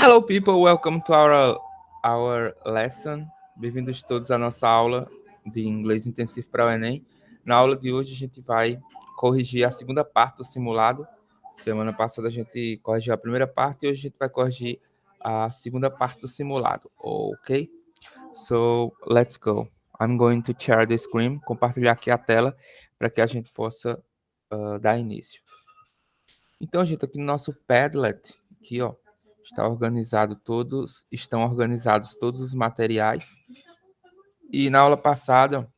Hello, people. Welcome to our lesson. Bem-vindos todos à nossa aula de inglês intensivo para o Enem. Na aula de hoje, a gente vai corrigir a segunda parte do simulado. Semana passada, a gente corrigiu a primeira parte e hoje a gente vai corrigir a segunda parte do simulado. Ok? So, let's go. I'm going to share the screen, compartilhar aqui a tela para que a gente possa dar início. Então, gente, aqui no nosso Padlet, aqui, ó, estão organizados todos os materiais. E na aula passada,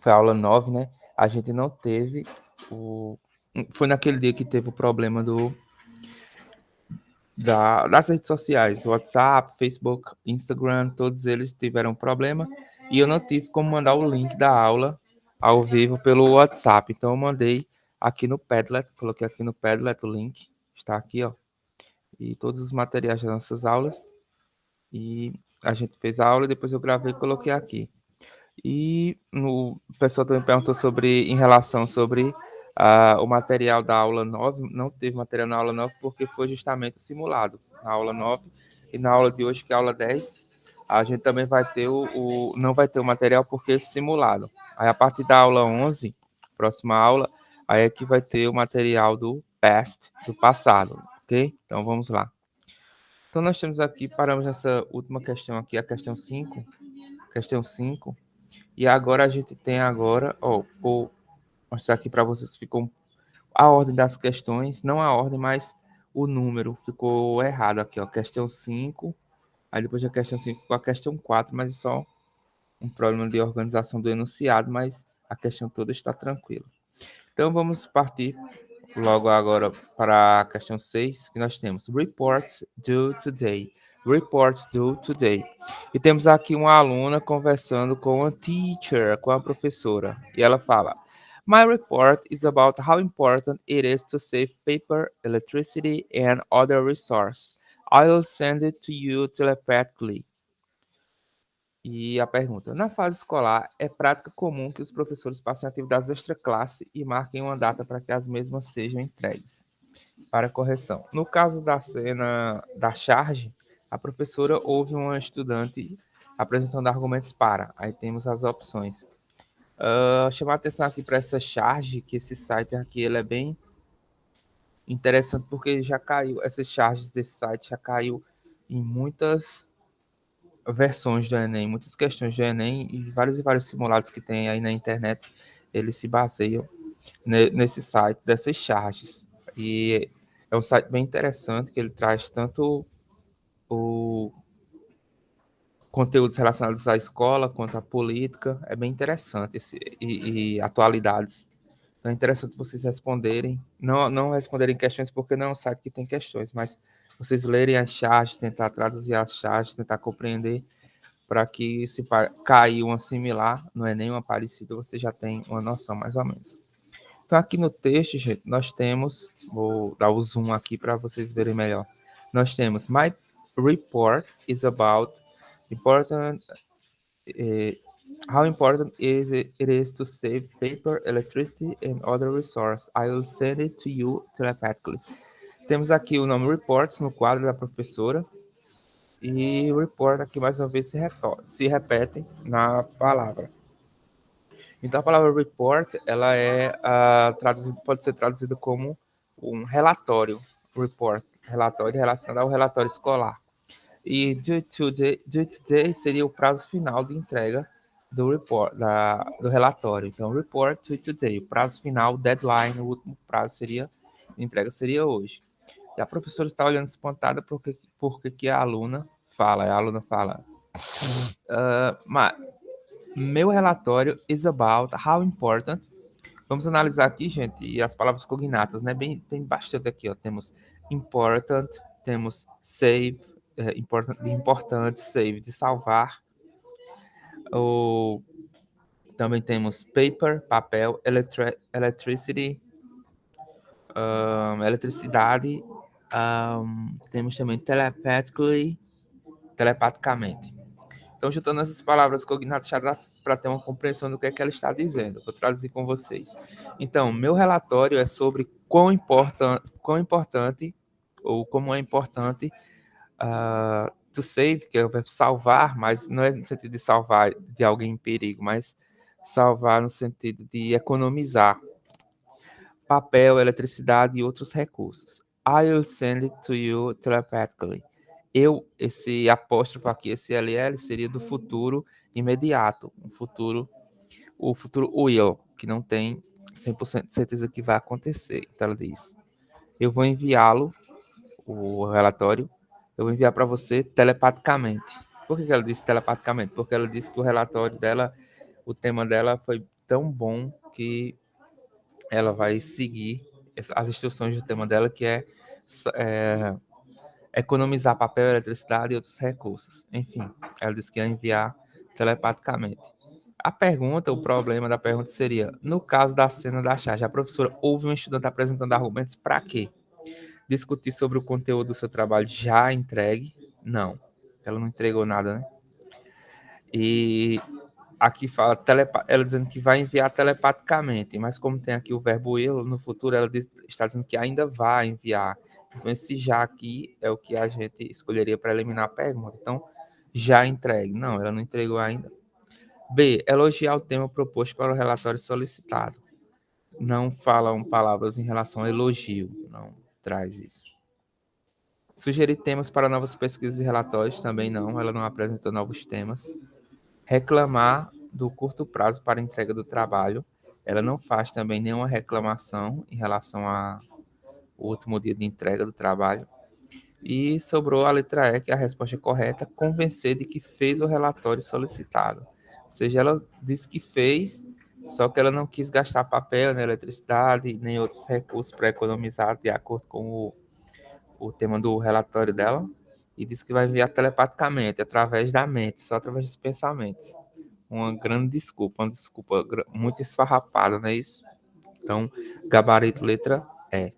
foi a aula 9, né? A gente não teve foi naquele dia que teve o problema das redes sociais, WhatsApp, Facebook, Instagram, todos eles tiveram problema. E eu não tive como mandar o link da aula ao vivo pelo WhatsApp. Então eu mandei aqui no Padlet, coloquei aqui no Padlet o link, está aqui, ó. E todos os materiais das nossas aulas. E a gente fez a aula, depois eu gravei e coloquei aqui. E o pessoal também perguntou em relação sobre o material da aula 9. Não teve material na aula 9 porque foi justamente simulado na aula 9. E na aula de hoje, que é a aula 10, a gente também vai ter não vai ter o material porque é simulado. Aí a partir da aula 11, próxima aula, aí é que vai ter o material do past, do passado, ok? Então vamos lá. Então nós temos aqui, paramos nessa última questão aqui, a questão 5. Questão 5. E agora a gente tem vou mostrar aqui para vocês, ficou a ordem das questões, não a ordem, mas o número ficou errado aqui, ó. Questão 5, aí depois da questão 5 ficou a questão 4, mas é só um problema de organização do enunciado, mas a questão toda está tranquila. Então vamos partir logo agora para a questão 6, que nós temos reports due today. Reports due today. E temos aqui uma aluna conversando com a teacher, com a professora. E ela fala: My report is about how important it is to save paper, electricity, and other resources. I'll send it to you telepathically. E a pergunta: na fase escolar, é prática comum que os professores passem atividades extra-classe e marquem uma data para que as mesmas sejam entregues. Para correção. No caso da cena da charge, a professora ouve uma estudante apresentando argumentos para. Aí temos as opções. Chamar a atenção aqui para essa charge, que esse site aqui ele é bem interessante porque já caiu, essas charges desse site já caiu em muitas versões do Enem, muitas questões do Enem e vários simulados que tem aí na internet, eles se baseiam nesse site dessas charges. E é um site bem interessante, que ele traz tanto o conteúdos relacionados à escola quanto à política. É bem interessante e atualidades. Então é interessante vocês responderem, não responderem questões porque não é um site que tem questões, mas vocês lerem as charges, tentar traduzir as charges, tentar compreender, para que se cair uma similar, não é nenhuma parecida, você já tem uma noção mais ou menos. Então aqui no texto, gente, nós temos, vou dar o zoom aqui para vocês verem melhor. Nós temos my report is about important how important it is to save paper, electricity and other resources. I will send it to you telepathically. Temos aqui o nome reports no quadro da professora. E o report aqui mais uma vez se repete na palavra. Então a palavra report, ela é pode ser traduzida como um relatório, report, relatório relacionado ao relatório escolar. E due today seria o prazo final de entrega do report, do relatório. Então report due today, o prazo final, deadline, o último prazo de entrega seria hoje. E a professora está olhando espantada porque a aluna fala, meu relatório is about how important. Vamos analisar aqui, gente, e as palavras cognatas, né? Tem bastante aqui, ó. Temos important, temos save, importante, save, de salvar. Também temos paper, papel, electricity, eletricidade. Temos também telepaticamente. Então, juntando essas palavras cognatas, já dá para ter uma compreensão do que é que ela está dizendo. Vou traduzir com vocês. Então, meu relatório é sobre quão importante ou como é importante To save, que é o verbo salvar, mas não é no sentido de salvar de alguém em perigo, mas salvar no sentido de economizar papel, eletricidade e outros recursos. I'll send it to you telepathically. Esse apóstrofo aqui, esse LL, seria do futuro imediato, o futuro will, que não tem 100% de certeza que vai acontecer. Então ela diz, eu vou enviá-lo, o relatório, eu vou enviar para você telepaticamente. Por que ela disse telepaticamente? Porque ela disse que o relatório dela, o tema dela foi tão bom que ela vai seguir as instruções do tema dela, que é economizar papel, eletricidade e outros recursos. Enfim, ela disse que ia enviar telepaticamente. A pergunta, o problema da pergunta seria, no caso da cena da charge, a professora ouve um estudante apresentando argumentos para quê? Discutir sobre o conteúdo do seu trabalho já entregue? Não, ela não entregou nada, né? E aqui fala ela dizendo que vai enviar telepaticamente, mas como tem aqui o verbo will, no futuro ela está dizendo que ainda vai enviar. Então esse já aqui é o que a gente escolheria para eliminar a pergunta. Então, já entregue. Não, ela não entregou ainda. B. Elogiar o tema proposto para o relatório solicitado. Não falam palavras em relação ao elogio, não traz isso. Sugerir temas para novas pesquisas e relatórios, também não, ela não apresentou novos temas. Reclamar do curto prazo para a entrega do trabalho. Ela não faz também nenhuma reclamação em relação ao último dia de entrega do trabalho. E sobrou a letra E, que é a resposta correta, convencer de que fez o relatório solicitado. Ou seja, ela disse que fez, só que ela não quis gastar papel, nem eletricidade, nem outros recursos para economizar de acordo com o tema do relatório dela. E disse que vai enviar telepaticamente, através da mente, só através dos pensamentos. Uma grande desculpa, uma desculpa muito esfarrapada, não é isso? Então, gabarito letra E.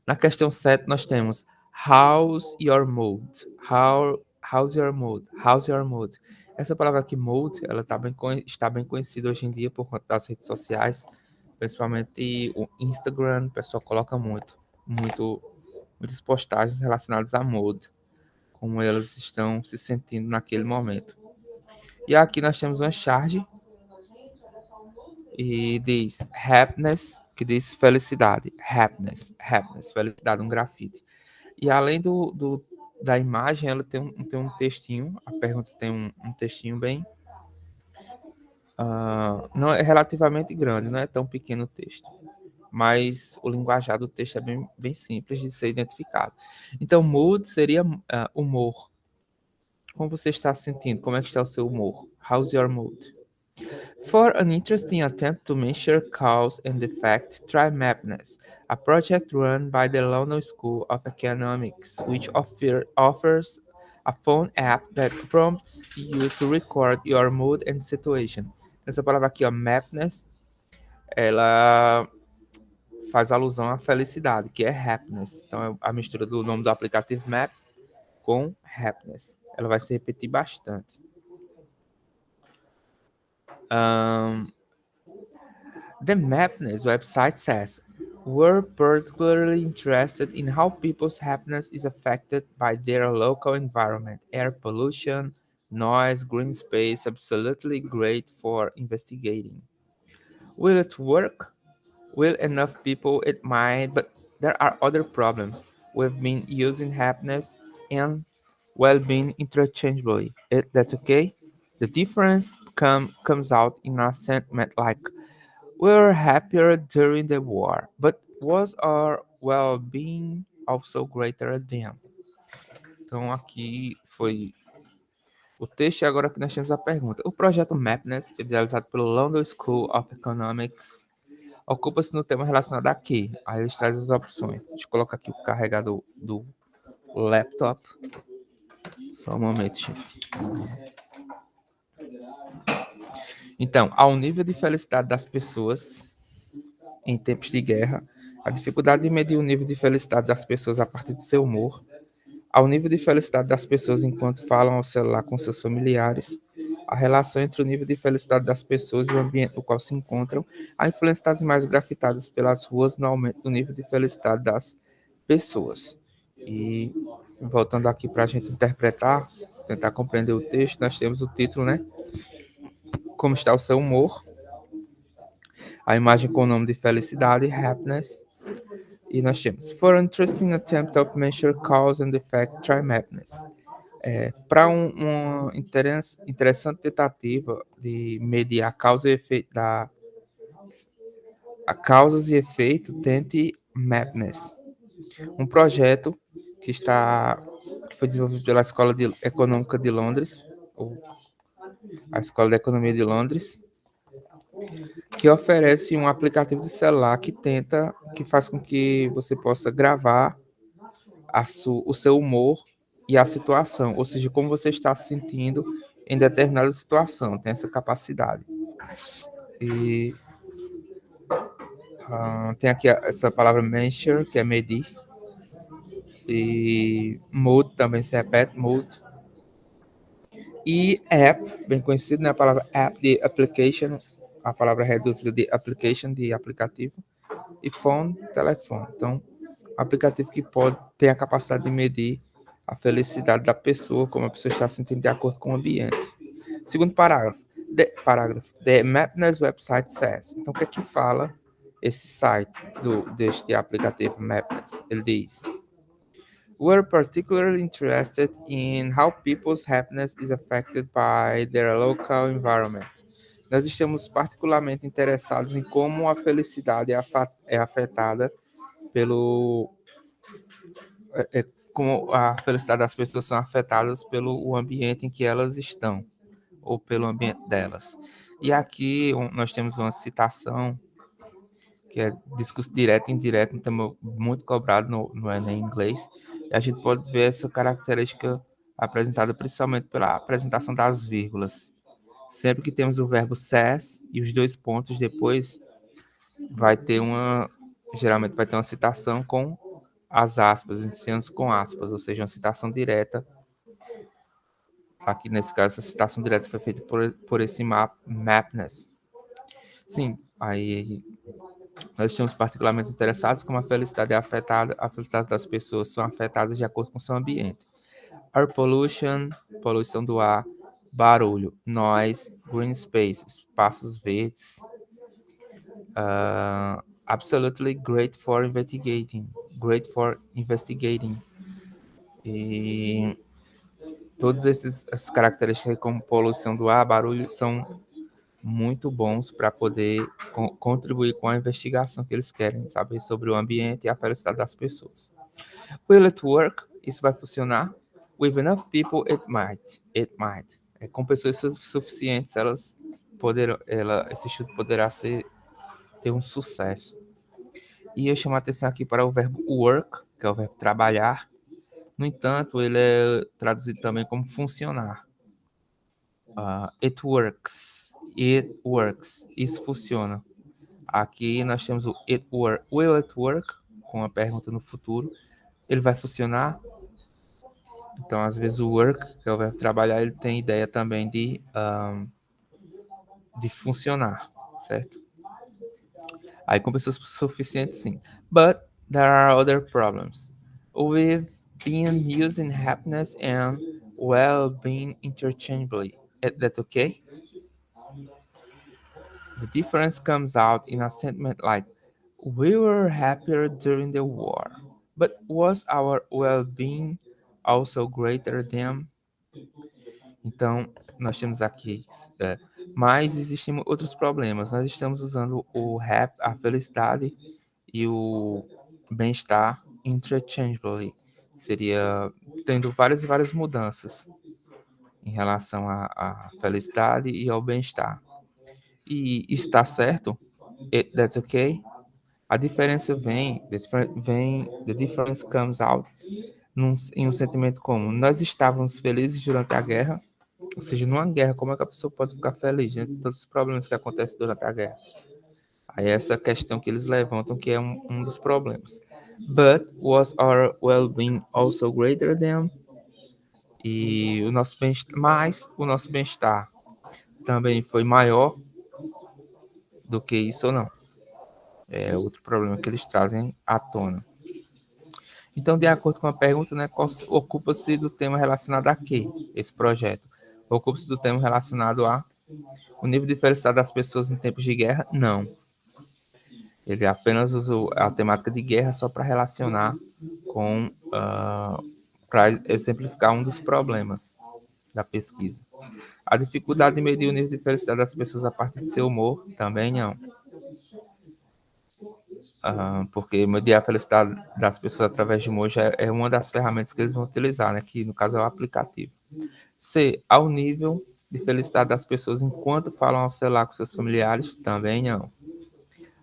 Na questão 7, nós temos how's your mood? How's your mood? How's your mood? Essa palavra aqui, mood, ela está bem conhecida hoje em dia por conta das redes sociais, principalmente o Instagram, o pessoal coloca muitas postagens relacionadas a mood, como elas estão se sentindo naquele momento. E aqui nós temos uma charge e diz happiness, que diz felicidade. Happiness, felicidade, um grafite. E além da imagem, ela tem um textinho, a pergunta tem um textinho bem... não é relativamente grande, não é tão pequeno o texto, mas o linguajar do texto é bem simples de ser identificado. Então, mood seria humor. Como você está se sentindo? Como é que está o seu humor? How's your mood? For an interesting attempt to measure cause and effect, try Mapness, a project run by the London School of Economics, which offers a phone app that prompts you to record your mood and situation. Essa palavra aqui, ó, Mapness, ela faz alusão à felicidade, que é happiness. Então, é a mistura do nome do aplicativo Map com happiness. Ela vai se repetir bastante. The Mapness website says, we're particularly interested in how people's happiness is affected by their local environment. Air pollution, noise, green space, absolutely great for investigating. Will it work? Will enough people? It might, but there are other problems. We've been using happiness and well-being interchangeably. That's okay? The difference comes out in a sentiment like, we were happier during the war, but was our well-being also greater then? Então aqui foi o texto e agora que nós temos a pergunta. O projeto Mapness, idealizado pelo London School of Economics, ocupa-se no tema relacionado a quê? Aí eles trazem as opções. Deixa eu colocar aqui o carregador do laptop. Só um momento, gente. Então, ao nível de felicidade das pessoas em tempos de guerra, a dificuldade de medir o nível de felicidade das pessoas a partir do seu humor, ao nível de felicidade das pessoas enquanto falam ao celular com seus familiares, a relação entre o nível de felicidade das pessoas e o ambiente no qual se encontram, a influência das imagens grafitadas pelas ruas no aumento do nível de felicidade das pessoas. E voltando aqui para a gente interpretar, tentar compreender o texto, nós temos o título, né? Como está o seu humor? A imagem com o nome de felicidade, happiness. E nós temos For an interesting attempt of measure cause and effect, try happiness. Para uma interessante tentativa de medir a causa e efeito a causas e efeito, tente Madness, um projeto que foi desenvolvido pela Econômica de Londres, ou a Escola de Economia de Londres, que oferece um aplicativo de celular que faz com que você possa gravar o seu humor e a situação, ou seja, como você está se sentindo em determinada situação, tem essa capacidade. E tem aqui essa palavra measure, que é medir, e mood também se repete, mood. E app, bem conhecido, né? A palavra app de application, a palavra reduzida de application, de aplicativo, e phone, telefone. Então, aplicativo que pode ter a capacidade de medir a felicidade da pessoa, como a pessoa está se sentindo de acordo com o ambiente. Segundo The Mapners website says. Então, o que é que fala esse site deste aplicativo Mapners? Ele diz: We're particularly interested in how people's happiness is affected by their local environment. Nós estamos particularmente interessados em como a felicidade é afetada pelo como a felicidade das pessoas são afetadas pelo ambiente em que elas estão ou pelo ambiente delas. E aqui nós temos uma citação que é discurso direto e indireto, então muito cobrado no Enem inglês. E a gente pode ver essa característica apresentada principalmente pela apresentação das vírgulas. Sempre que temos o verbo says e os dois pontos depois, geralmente vai ter uma citação com as aspas, iniciando com aspas, ou seja, uma citação direta. Aqui nesse caso, essa citação direta foi feita por esse Mapness. Sim, aí nós estamos particularmente interessados como a felicidade é afetada, a felicidade das pessoas são afetadas de acordo com o seu ambiente. Air pollution, poluição do ar, barulho, noise, green spaces, espaços verdes. Absolutely great for investigating. Great for investigating. E todas essas características como poluição do ar, barulho, são muito bons para poder contribuir com a investigação que eles querem saber sobre o ambiente e a felicidade das pessoas. Will it work? Isso vai funcionar? With enough people, it might. It might. Com pessoas suficientes, esse estudo poderá ter um sucesso. E eu chamo a atenção aqui para o verbo work, que é o verbo trabalhar. No entanto, ele é traduzido também como funcionar. It works. It works. Isso funciona. Aqui nós temos o it work. Will it work? Com a pergunta no futuro. Ele vai funcionar? Então, às vezes o work, que é o verbo trabalhar, ele tem ideia também de funcionar, certo? Aí com pessoas suficientes, sim. But there are other problems. We've been using happiness and well-being interchangeably. Is that okay? The difference comes out in a sentiment like, we were happier during the war, but was our well-being also greater than? Então, nós temos aqui, mas existem outros problemas. Nós estamos usando a felicidade e o bem-estar interchangeably. Seria tendo várias e várias mudanças em relação à felicidade e ao bem-estar. E está certo? That's okay? A diferença the difference comes out em um sentimento comum. Nós estávamos felizes durante a guerra, ou seja, numa guerra, como é que a pessoa pode ficar feliz diante de todos os problemas que acontecem durante a guerra? Aí essa questão que eles levantam, que é um dos problemas. But was our well-being also greater than? E o nosso bem-estar, mas o nosso bem-estar também foi maior do que isso ou não? É outro problema que eles trazem à tona. Então, de acordo com a pergunta, né, ocupa-se do tema relacionado a quê? Esse projeto. Ocupa-se do tema relacionado a o nível de felicidade das pessoas em tempos de guerra? Não. Ele apenas usou a temática de guerra só para relacionar com, para exemplificar um dos problemas da pesquisa. A dificuldade de medir o nível de felicidade das pessoas a partir de seu humor? Também não. Porque medir a felicidade das pessoas através de humor já é uma das ferramentas que eles vão utilizar, né? Que no caso é o aplicativo. C. Ao nível de felicidade das pessoas enquanto falam ao celular com seus familiares? Também não.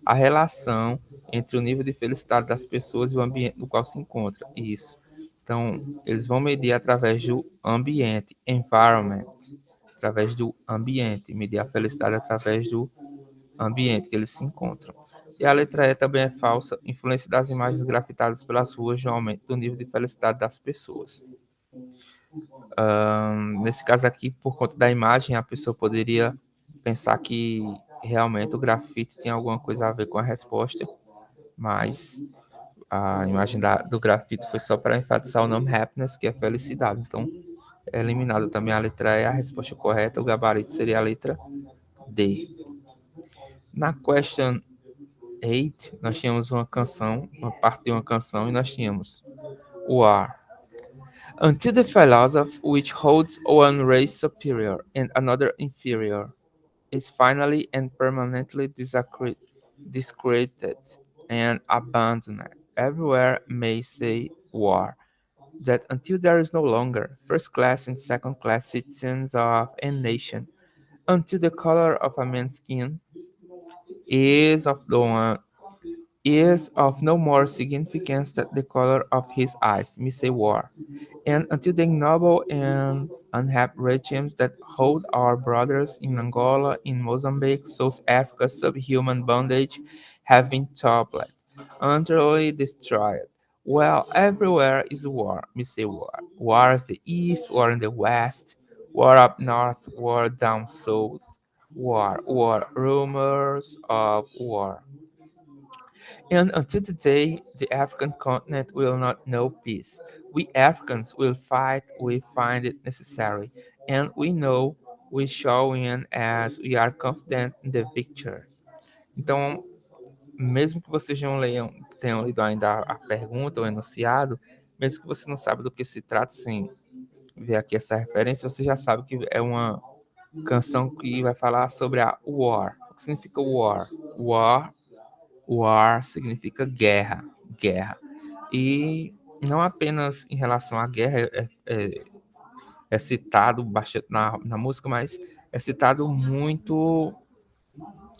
A relação entre o nível de felicidade das pessoas e o ambiente no qual se encontra. Isso. Então, eles vão medir através do ambiente, environment, através do ambiente, medir a felicidade através do ambiente que eles se encontram. E a letra E também é falsa, influência das imagens grafitadas pelas ruas no aumento do nível de felicidade das pessoas. Nesse caso aqui, por conta da imagem, a pessoa poderia pensar que realmente o grafite tem alguma coisa a ver com a resposta, mas a imagem do grafite foi só para enfatizar o nome happiness, que é felicidade. Então, é eliminado também a letra E, a resposta correta, o gabarito seria a letra D. Na question 8, nós tínhamos uma canção, uma parte de uma canção, e nós tínhamos o War. Until the philosophy which holds one race superior and another inferior is finally and permanently discredited and abandoned, everywhere may say war. That until there is no longer first class and second class citizens of a nation, until the color of a man's skin is of the one is of no more significance than the color of his eyes, me say war. And until the ignoble and unhappy regimes that hold our brothers in Angola, in Mozambique, South Africa, subhuman bondage have been toppled, utterly destroyed. Well, everywhere is war, me say war. War in the east, war in the west, war up north, war down south, war, rumors of war. And until today, the African continent will not know peace. We Africans will fight, we find it necessary, and we know we shall win as we are confident in the victory. Então, mesmo que vocês não tenham lido ainda a pergunta ou enunciado, mesmo que você não saiba do que se trata, sem ver aqui essa referência, você já sabe que é uma canção que vai falar sobre a war. O que significa war? War significa guerra, guerra. E não apenas em relação à guerra é citado bastante na música, mas é citado muito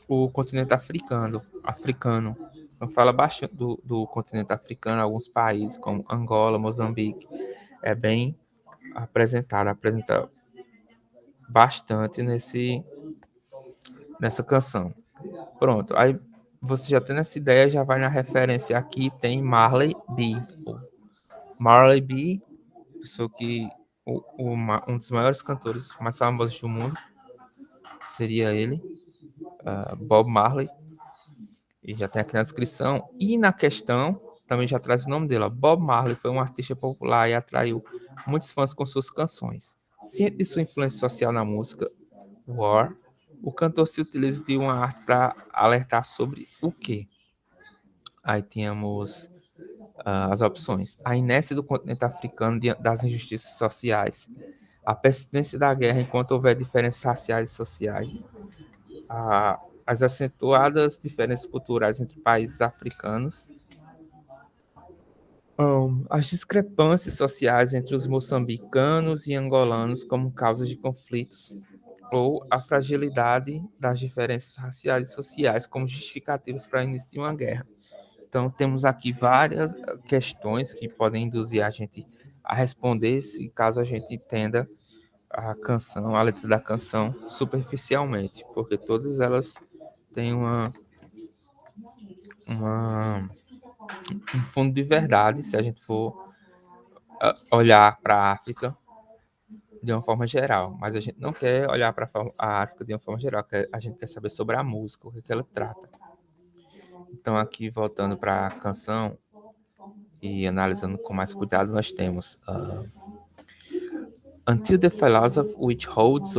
o continente africano. Então fala bastante do continente africano, alguns países como Angola, Moçambique. É bem apresenta bastante nessa canção. Pronto, aí você já tendo essa ideia, já vai na referência aqui, tem Marley B. Marley B, pessoa que um dos maiores cantores mais famosos do mundo seria ele, Bob Marley, e já tem aqui na descrição. E na questão também já traz o nome dele. Bob Marley foi um artista popular e atraiu muitos fãs com suas canções. Ciente de sua influência social na música War, o cantor se utiliza de uma arte para alertar sobre o quê? Aí tínhamos as opções. A inércia do continente africano diante das injustiças sociais, a persistência da guerra enquanto houver diferenças raciais e sociais, as acentuadas diferenças culturais entre países africanos, as discrepâncias sociais entre os moçambicanos e angolanos como causa de conflitos, ou a fragilidade das diferenças raciais e sociais como justificativas para o início de uma guerra. Então, temos aqui várias questões que podem induzir a gente a responder, se caso a gente entenda a canção, a letra da canção superficialmente, porque todas elas têm uma um fundo de verdade, se a gente for olhar para a África de uma forma geral, mas a gente não quer olhar para a África de uma forma geral, a gente quer saber sobre a música, o que ela trata. Então, aqui voltando para a canção, e analisando com mais cuidado, nós temos until the philosophy which holds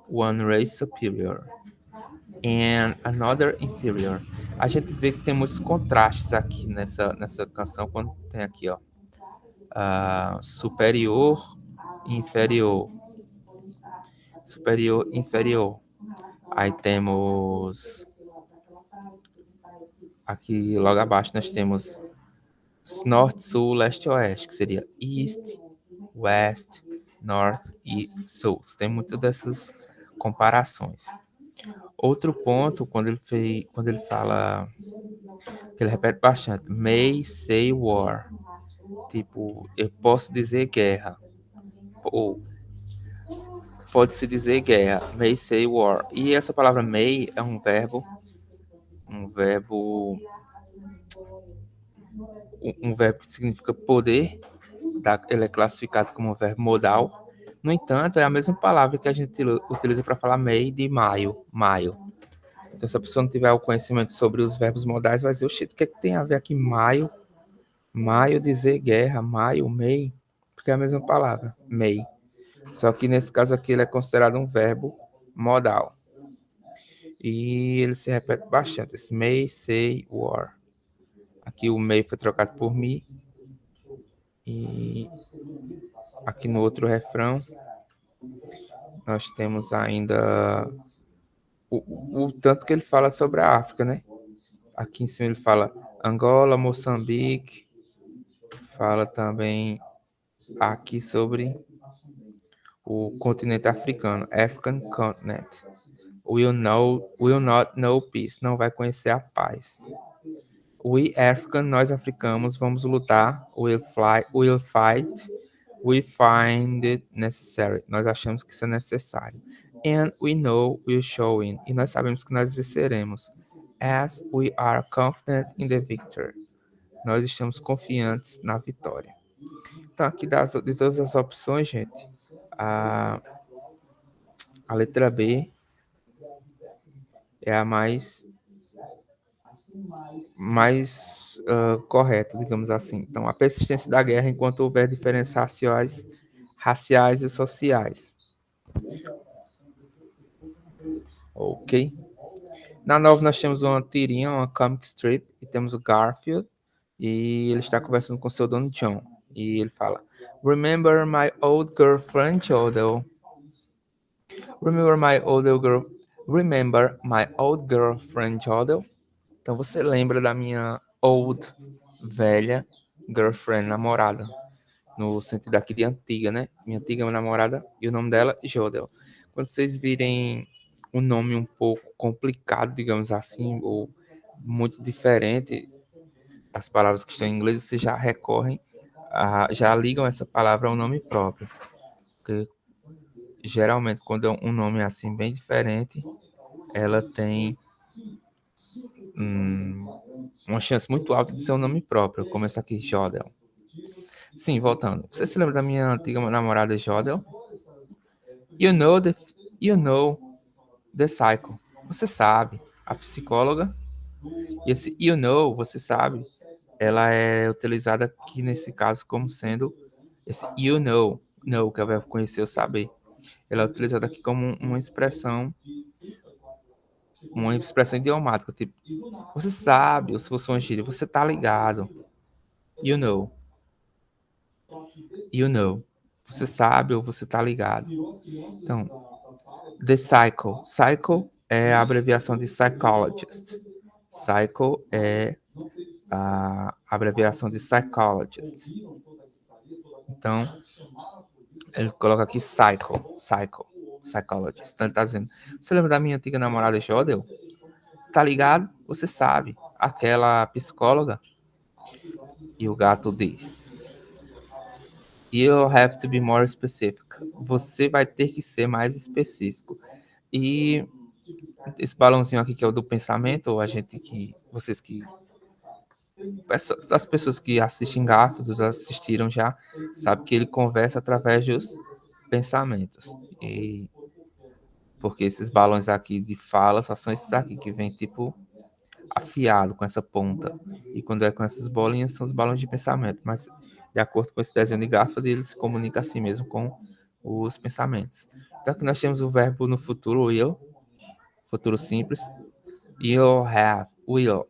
one race superior and another inferior. A gente vê que tem muitos contrastes aqui nessa canção, quando tem aqui, ó, superior, inferior, superior, inferior. Aí temos aqui logo abaixo nós temos norte, sul, leste, oeste, que seria east, west, north e sul. Tem muito dessas comparações. Outro ponto, quando ele fala, que ele repete bastante, may say war. Tipo, eu posso dizer guerra. Ou pode-se dizer guerra. May say war. E essa palavra may é um verbo que significa poder. Ele é classificado como um verbo modal. No entanto, é a mesma palavra que a gente utiliza para falar may de maio, maio. Então, se a pessoa não tiver o conhecimento sobre os verbos modais, vai dizer, oxe, o que é que tem a ver aqui maio? Maio dizer guerra, maio, may, porque é a mesma palavra, may. Só que nesse caso aqui ele é considerado um verbo modal. E ele se repete bastante, esse may, say, war. Aqui o may foi trocado por me. E aqui no outro refrão, nós temos ainda o tanto que ele fala sobre a África, né? Aqui em cima ele fala Angola, Moçambique, fala também aqui sobre o continente africano, African Continent. Will not know peace, não vai conhecer a paz. We African, nós africanos, vamos lutar. Will fight. We find it necessary. Nós achamos que isso é necessário. And we know we'll show in. E nós sabemos que nós venceremos. As we are confident in the victory. Nós estamos confiantes na vitória. Então, aqui de todas as opções, gente, a letra B é a mais correta, digamos assim. Então, a persistência da guerra enquanto houver diferenças raciais e sociais. Ok? Na 9 nós temos uma tirinha, uma comic strip, e temos o Garfield, e ele está conversando com seu dono John. E ele fala, Remember my old girlfriend, Jodel? Remember my old girlfriend, Jodel? Então, você lembra da minha velha girlfriend, namorada? No sentido aqui de antiga, né? Minha antiga namorada, e o nome dela, Jodel. Quando vocês virem um nome um pouco complicado, digamos assim, ou muito diferente das palavras que estão em inglês, vocês já já ligam essa palavra ao nome próprio. Porque geralmente, quando é um nome assim bem diferente, ela tem uma chance muito alta de ser um nome próprio, como essa aqui, Jodel. Sim, voltando. Você se lembra da minha antiga namorada Jodel? You know the cycle. Você sabe. A psicóloga. E esse you know, você sabe, ela é utilizada aqui nesse caso como sendo esse you know, que é o verbo conhecer ou saber. Ela é utilizada aqui como uma expressão idiomática, tipo, você sabe, ou se fosse uma gíria, você tá ligado. You know. You know. Você sabe ou você tá ligado. Então, the cycle. Cycle é a abreviação de psychologist. Cycle é a abreviação de psychologist. Então, ele coloca aqui psychologist. Então, ele tá dizendo, você lembra da minha antiga namorada Jodel? Tá ligado? Você sabe. Aquela psicóloga. E o gato diz, You have to be more specific. Você vai ter que ser mais específico. E esse balãozinho aqui que é o do pensamento, vocês que as pessoas que assistem Garfield, assistiram já, sabe que ele conversa através dos pensamentos. Porque esses balões aqui de fala só são esses aqui que vem tipo afiado com essa ponta. E quando é com essas bolinhas, são os balões de pensamento. Mas, de acordo com esse desenho de Garfield, ele se comunica assim mesmo com os pensamentos. Então, aqui nós temos o verbo no futuro, will, futuro simples. You'll have, you'll.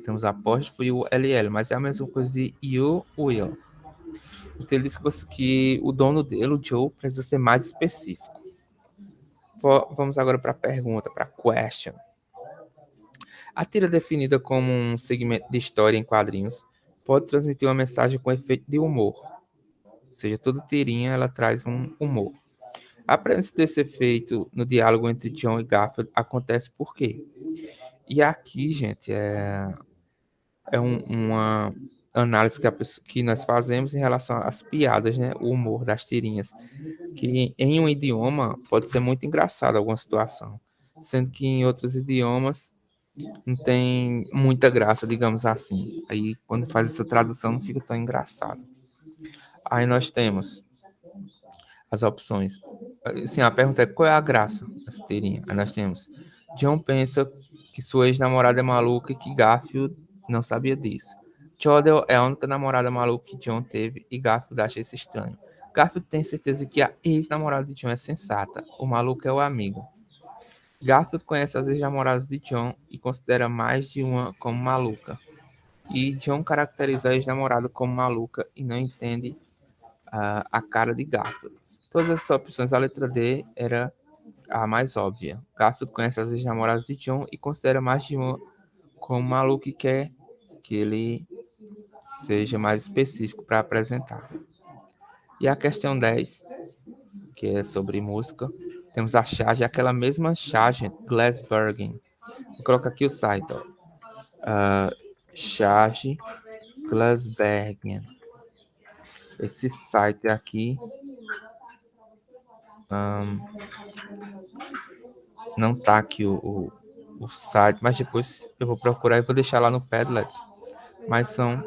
Temos apóstrofo e o LL, mas é a mesma coisa de you, will. Então ele disse que o dono dele, o Joe, precisa ser mais específico. Vamos agora para a pergunta, para a question. A tira definida como um segmento de história em quadrinhos pode transmitir uma mensagem com efeito de humor. Ou seja, toda tirinha ela traz um humor. A presença desse efeito no diálogo entre John e Garfield acontece por quê? E aqui, gente, uma análise que nós fazemos em relação às piadas, né? O humor das tirinhas. Que em um idioma pode ser muito engraçado alguma situação, sendo que em outros idiomas não tem muita graça, digamos assim. Aí quando faz essa tradução não fica tão engraçado. Aí nós temos as opções. Sim, a pergunta é qual é a graça dessa tirinha? Aí nós temos John pensa que sua ex-namorada é maluca e que Garfield não sabia disso. Chodel é a única namorada maluca que John teve e Garfield acha isso estranho. Garfield tem certeza que a ex-namorada de John é sensata. O maluco é o amigo. Garfield conhece as ex-namoradas de John e considera mais de uma como maluca. E John caracteriza a ex-namorada como maluca e não entende a cara de Garfield. Todas essas opções, a letra D era a mais óbvia. Garfield conhece as ex-namoradas de John e considera mais de uma como maluco e quer que ele seja mais específico para apresentar. E a questão 10, que é sobre música, temos a charge, aquela mesma charge, Glassbergen. Vou colocar aqui o site, ó. Charge Glassbergen. Esse site aqui não tá aqui o site, mas depois eu vou procurar e vou deixar lá no Padlet. Mas são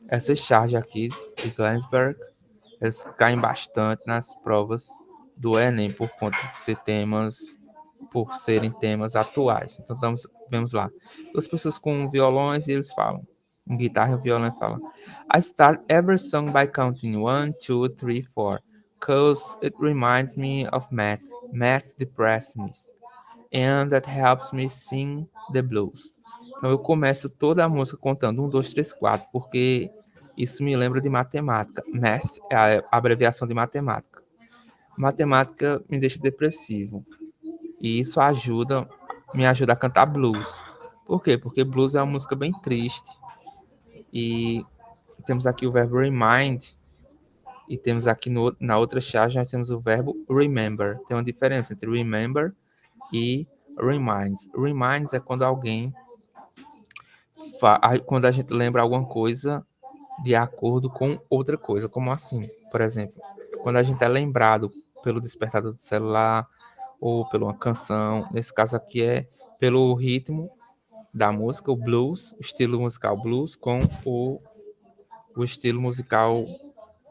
essas charges aqui de Glassberg, eles caem bastante nas provas do Enem por conta de ser temas, por serem temas atuais. Então vemos lá, duas pessoas com violões e eles falam, em guitarra e violão falam: I start every song by counting 1, 2, 3, 4, cause it reminds me of math. Math depresses me, and that helps me sing the blues. Então eu começo toda a música contando 1, 2, 3, 4, porque isso me lembra de matemática. Math é a abreviação de matemática. Matemática me deixa depressivo. E isso me ajuda a cantar blues. Por quê? Porque blues é uma música bem triste. E temos aqui o verbo remind. E temos aqui na outra charge, nós temos o verbo remember. Tem uma diferença entre remember e reminds. Reminds é quando alguém quando a gente lembra alguma coisa de acordo com outra coisa, como assim? Por exemplo, quando a gente é lembrado pelo despertador do celular ou pela uma canção, nesse caso aqui é pelo ritmo da música, o blues, o estilo musical blues com o estilo musical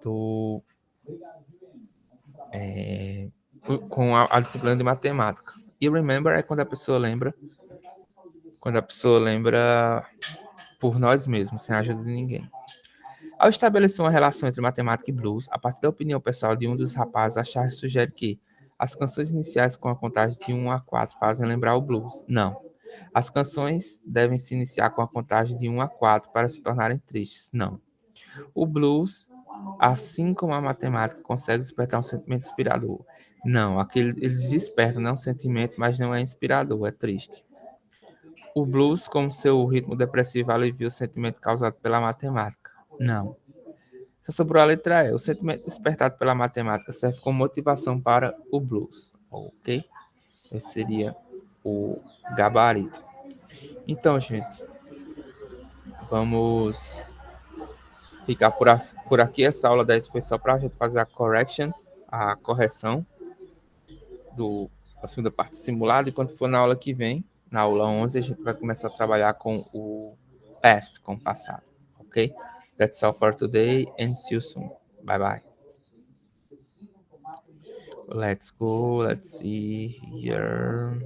do com a disciplina de matemática. E remember é quando a pessoa lembra por nós mesmos, sem a ajuda de ninguém. Ao estabelecer uma relação entre matemática e blues, a partir da opinião pessoal de um dos rapazes, a Charles sugere que as canções iniciais com a contagem de 1 a 4 fazem lembrar o blues. Não. As canções devem se iniciar com a contagem de 1 a 4 para se tornarem tristes. Não. O blues, assim como a matemática, consegue despertar um sentimento inspirador. Não, eles despertam, não é um sentimento, mas não é inspirador, é triste. O blues, com seu ritmo depressivo, alivia o sentimento causado pela matemática. Não. Só sobrou a letra E. O sentimento despertado pela matemática serve como motivação para o blues. Ok? Esse seria o gabarito. Então, gente, vamos ficar por aqui. Essa aula 10 foi só para a gente fazer a correção da segunda parte simulada. E quando for na aula que vem, na aula 11, a gente vai começar a trabalhar com o past, com o passado. Ok? That's all for today and see you soon. Bye bye. Let's go. Let's see here.